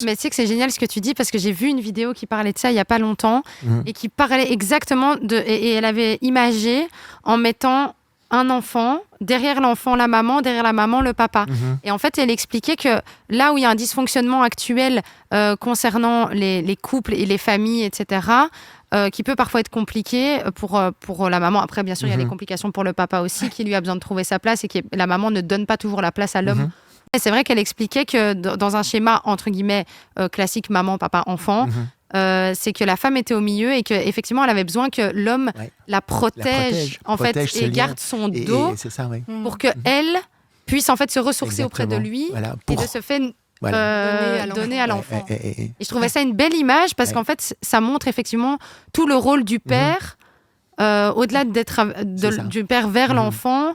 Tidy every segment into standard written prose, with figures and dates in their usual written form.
Mais tu sais que c'est génial ce que tu dis parce que j'ai vu une vidéo qui parlait de ça il n'y a pas longtemps et qui parlait exactement et elle avait imagé en mettant un enfant, derrière l'enfant la maman, derrière la maman le papa. Et en fait, elle expliquait que là où il y a un dysfonctionnement actuel concernant les couples et les familles, etc., qui peut parfois être compliqué pour la maman. Après, bien sûr, il y a les complications pour le papa aussi, qui lui a besoin de trouver sa place et que la maman ne donne pas toujours la place à l'homme. Et c'est vrai qu'elle expliquait que dans un schéma, entre guillemets, classique maman, papa, enfant, c'est que la femme était au milieu et qu'effectivement, elle avait besoin que l'homme la protège en fait, et garde son dos pour qu'elle puisse en fait se ressourcer auprès de lui et de se faire donner à l'enfant. Et je trouvais ça une belle image parce qu'en fait, ça montre effectivement tout le rôle du père, au-delà d'être du père vers l'enfant.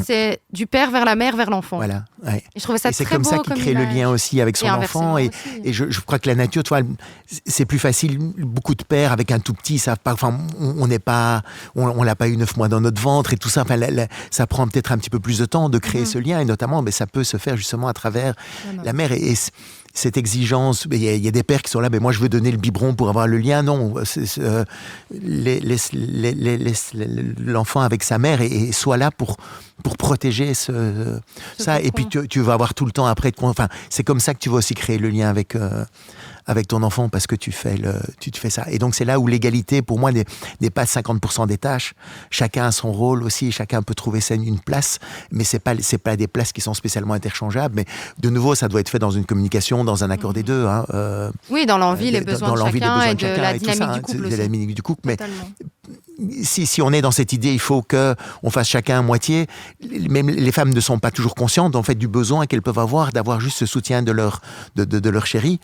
C'est du père vers la mère, vers l'enfant. Voilà. Et je trouvais ça et c'est très comme beau ça qu'il crée image. le lien aussi avec son enfant. Et je crois que la nature, tu vois, c'est plus facile. Beaucoup de pères avec un tout petit, ils savent pas. Enfin, on n'est pas, on l'a pas eu 9 mois dans notre ventre et tout ça. Enfin, ça prend peut-être un petit peu plus de temps de créer ce lien, et notamment, mais ça peut se faire justement à travers la mère. Et cette exigence, il y a des pères qui sont là, mais moi je veux donner le biberon pour avoir le lien. Non, l'enfant avec sa mère et soit là pour protéger ça. Et puis tu vas avoir tout le temps après. Enfin, c'est comme ça que tu vas aussi créer le lien avec ton enfant parce que tu fais ça. Et donc c'est là où l'égalité, pour moi, n'est pas 50% des tâches. Chacun a son rôle aussi, chacun peut trouver une place, mais c'est pas des places qui sont spécialement interchangeables. Mais de nouveau, ça doit être fait dans une communication, dans un accord des deux. Oui, dans l'envie, les besoins de chacun et de la dynamique du couple aussi. De la dynamique du couple, mais si on est dans cette idée, il faut qu'on fasse chacun à moitié. Même les femmes ne sont pas toujours conscientes en fait du besoin qu'elles peuvent avoir d'avoir juste ce soutien de leur chéri.